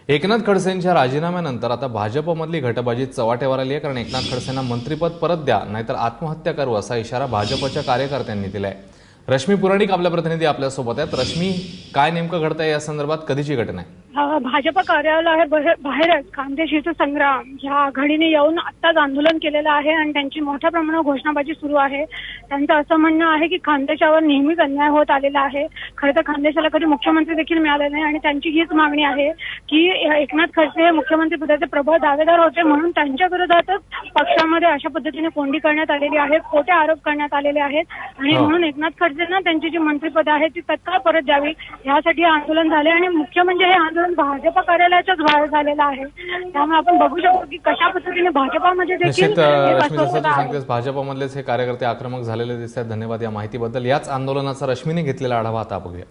एकनाथ खडसेंच्या राजीनाम्यानंतर आता भाजपमधली घटबाजी चव्हाट्यावर आली आहे, कारण एकनाथ खडसेंना मंत्रिपद परत द्या नाहीतर आत्महत्या करू असा इशारा भाजपच्या कार्यकर्त्यांनी दिलाय। रश्मी पुराणिक आपल्या प्रतिनिधी आपल्यासोबत आहेत। रश्मी, काय नेमकं घडतंय या संदर्भात, कधीची घटना आहे? भाजप कार्यालयाबाहेरच खान्देशीचा संग्राम या आघाडीने येऊन आत्ताच आंदोलन केलेलं आहे आणि त्यांची मोठ्या प्रमाणावर घोषणाबाजी सुरू आहे। त्यांचं असं म्हणणं आहे की खानदेशावर नेहमीच अन्याय होत आलेला आहे। खरं तर खानदेशाला कधी मुख्यमंत्री देखील मिळाले नाही आणि त्यांची हीच मागणी आहे की एकनाथ खडसे हे मुख्यमंत्री पदाचे प्रबळ दावेदार होते, म्हणून त्यांच्या विरोधातच पक्षामध्ये अशा पद्धतीने कोंडी करण्यात आलेली आहे, खोटे आरोप करण्यात आलेले आहेत आणि म्हणून एकनाथ खडसेंना त्यांची जी मंत्रिपद आहे ती तत्काळ परत द्यावी यासाठी आंदोलन झाले आणि मुख्य म्हणजे हे आंदोलन भाजप कार्यालयाच्याच बाहेर झालेलं आहे। त्यामुळे आपण बघू शकतो की कशा पद्धतीने भाजपामध्ये देखील सांगतेस भाजपमधलेच हे कार्यकर्ते आक्रमक झालेले दिसतात। धन्यवाद या माहितीबद्दल। याच आंदोलनाचा रश्मीने घेतलेला आढावा आता बघूया।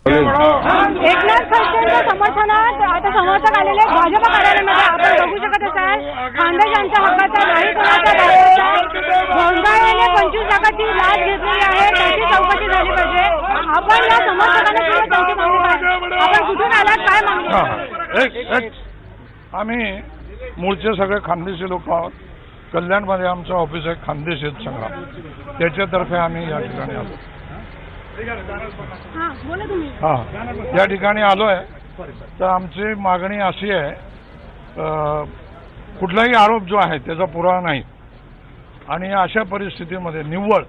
एकनाथ खडसेंच्या समर्थनात आता समर्थक आलेले भाजप कार्यालयामध्ये आपण बघू शकत असाल। खानदेशांच्या हक्काचा नाही कोणाचा दाव्याचा भोंगाळ्याने 25 लाखाची लाच घेतलेली आहे, त्याची चौकशी झाली पाहिजे। आपण या समर्थकांना सुद्धा त्यांची मागणी पाहिजे। आपण कुठून आलात, काय मागणी? आम्ही मूळचे सगळे खानदेशी लोक आहोत। कल्याणमध्ये आमचं ऑफिस आहे खानदेश हित संग्राम, त्याच्यातर्फे आम्ही या ठिकाणी आलो। या ठिकाणी आलोय तर आमची मागणी अशी आहे, कुठलाही आरोप जो आहे त्याचा पुरावा नाही आणि अशा परिस्थितीमध्ये निव्वळ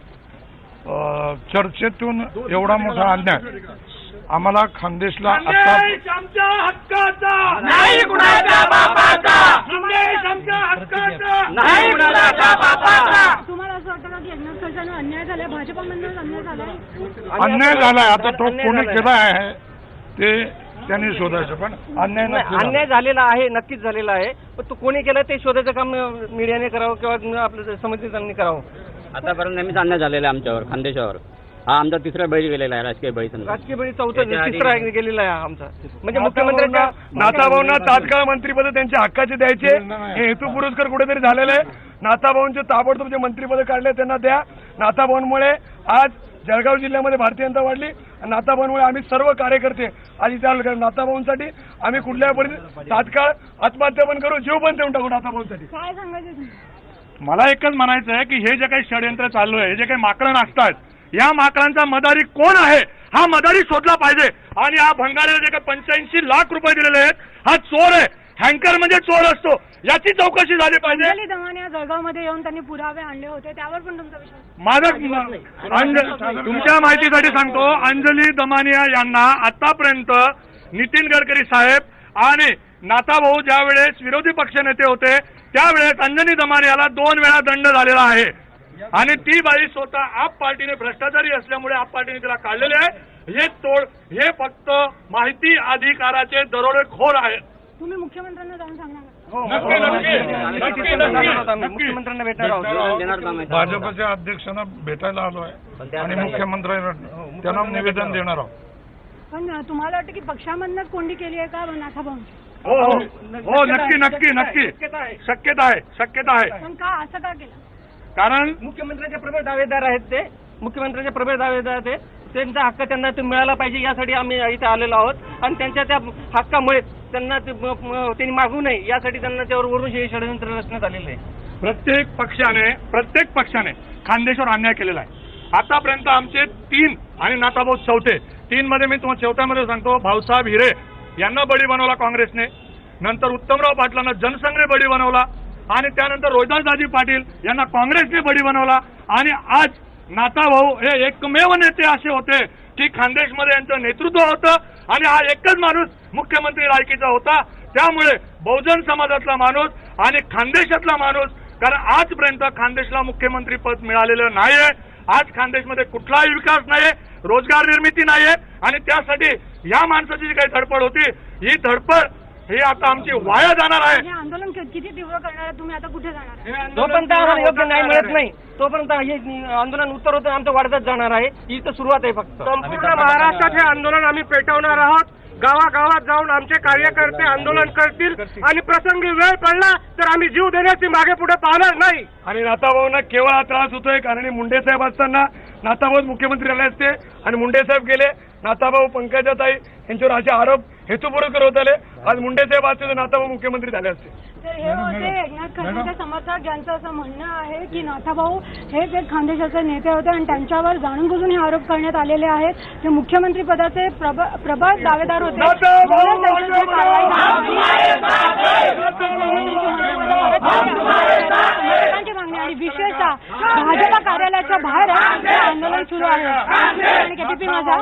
चर्चेतून एवढा मोठा अन्याय आम्हाला खानदेशला आता नाही कुणाच्या बापाचा, आमच्या हक्काचा नाही कुणाच्या बापाचा। तुम्हाला असं वाटतं का की एकनाथ खडसेंना अन्याय झालाय, भाजपमधून अन्याय झालाय? अन्याय झालाय, आता तो कोणी केला आहे ते त्यांनी शोधायचं, पण अन्याय झालेला आहे, नक्कीच झालेला आहे, पण तो कोणी केलं ते शोधायचं काम मीडियाने करावं किंवा आपल्या समितीने करावं। आतापर्यंत नेहमीच अन्याय झालेला आहे आमच्यावर, खानदेशावर। हा आमचा तिसरा बळी गेलेला आहे, राजकीय बळी चौथा तिसरा गेलेला आहे आमचा। म्हणजे मुख्यमंत्र्यांच्या नाथाभाऊंना तात्काळ मंत्रिपद त्यांच्या हक्काचे द्यायचे हे हेतू पुरस्कार कुठेतरी झालेले आहे। नाथाभाऊंचे ताबडतोब जे मंत्रिपद काढले त्यांना द्या। नाथाभाऊंमुळे आज जळगाव जिल्ह्यामध्ये भारतीय जनता वाढली, नाथाभाऊंमुळे आम्ही सर्व कार्यकर्ते आज इथे आलो। नाथाभाऊंसाठी आम्ही कुठल्या परिस्थितीत तात्काळ आत्महत्या पण करू, जीव पण देऊन टाकू नाथाभाऊंसाठी। काय सांगायचं मला एकच म्हणायचं आहे की हे जे काही षडयंत्र चालू आहे, हे जे काही माकडं नाचतात, या माकडांचा मदारी कोण आहे हा मदारी शोधला पाहिजे। आणि हा भंगाऱ्याला जे काही 85 लाख रुपये दिलेले आहेत हा चोर आहे, हँकर म्हणजे चोर असतो, याची चौकशी झाली पाहिजे। अंजली दमानिया जळगावमध्ये येऊन त्यांनी पुरावे आणले होते, त्यावर पण तुमचा विश्वास? माझं तुमच्या माहितीसाठी सांगतो, अंजली दमानिया यांना आतापर्यंत नितीन गडकरी साहेब आणि नाथाभाऊ ज्यावेळेस विरोधी पक्षनेते होते त्यावेळेस अंजली दमानियाला 2 वेळा दंड झालेला आहे आणि ती बाई स्वतः आप पार्टीने भ्रष्टाचारी असल्यामुळे आप पार्टीने तिला काढलेले आहे। हे फक्त माहिती अधिकाराचे दरोडेखोर आहेत। तुम्ही मुख्यमंत्र्यांना जाऊन सांगणार? मुख्यमंत्र्यांना भेटणार आहोत, भाजपच्या अध्यक्षांना भेटायला आलो आहे आणि मुख्यमंत्र्यांना त्यांना निवेदन देणार आहोत। पण तुम्हाला वाटतं की पक्षामधनच कोंडी केली आहे का नाथाभाऊंची? हो, नक्की शक्यता आहे। पण का असं का केलं? कारण मुख्यमंत्र्यांचे प्रबळ दावेदार आहेत ते, मुख्यमंत्र्यांचे प्रबळ दावेदार ते, त्यांचा हक्क त्यांना मिळाला पाहिजे यासाठी आम्ही इथे आलेलो आहोत आणि त्यांच्या त्या हक्कामुळे त्यांना त्यांनी मागू नये यासाठी त्यांना त्यावर वरून हे षडयंत्र रचण्यात आलेलं आहे। प्रत्येक पक्षाने खानदेशावर अन्याय केलेला आहे। आतापर्यंत आमचे 3 आणि नाथाभाऊ चौथे, 3 मध्ये मी तुम्हाला चौथ्यामध्ये सांगतो, भाऊसाहेब हिरे यांना बळी बनवला काँग्रेसने, नंतर उत्तमराव पाटलांना जनसंघने बळी बनवला आणि त्यानंतर रोहिदासदाजी पाटील यांना काँग्रेसने बळी बनवला आणि आज नाथाभाऊ हे एकमेव नेते असे होते की खानदेशमध्ये यांचं नेतृत्व होतं आणि हा एकच माणूस मुख्यमंत्री लायकीचा होता। त्यामुळे बहुजन समाजातला माणूस आणि खानदेशातला माणूस, कारण आजपर्यंत खानदेशला मुख्यमंत्री पद मिळालेलं नाहीये। आज खानदेशमध्ये कुठलाही विकास नाहीये, रोजगार निर्मिती नाहीये आणि त्यासाठी या माणसाची जी काही धडपड होती ही धडपड हे आता आमची वाया जाणार आहे। हे आंदोलन किती तीव्र करणार आहे तुम्ही? आता कुठे जाणार? जोपर्यंत आम्हाला योग्य न्याय मिळत नाही तोपर्यंत हे आंदोलन उत्तर होतं आमचं वाढतच जाणार आहे। ही तर सुरुवात आहे फक्त। संपूर्ण महाराष्ट्रात हे आंदोलन आम्ही पेटवणार आहोत। गावागावात जाऊन आमचे कार्यकर्ते आंदोलन करतील आणि प्रसंगी वेळ पडला तर आम्ही जीव देण्याची मागे पुढे पाहणार नाही। आणि नाथाभाऊंना केवळ हा त्रास होतोय कारण मुंडे साहेब असताना नाथाभाऊ मुख्यमंत्री झाले असते आणि मुंडे साहेब गेले. नाथाभाऊ पंकजाताई यांच्यावर असे आरोप हेतुपूर्वक होत आले. आज मुंडे साहेब असते तर नाथाभाऊ मुख्यमंत्री झाले असते. तर हे होते एकनाथ खडसेंचे समर्थक ज्यांचं असं म्हणणं आहे की नाथाभाऊ हेच एक खानदेशाचे नेते होते आणि त्यांच्यावर जाणून बुजून हे आरोप करण्यात आलेले आहेत. ते मुख्यमंत्री पदाचे प्रबळ दावेदार होते. मागणी आणि विशेषतः भाजपा कार्यालयाच्या बाहेर आंदोलन सुरू आहे. आणि KTP माझा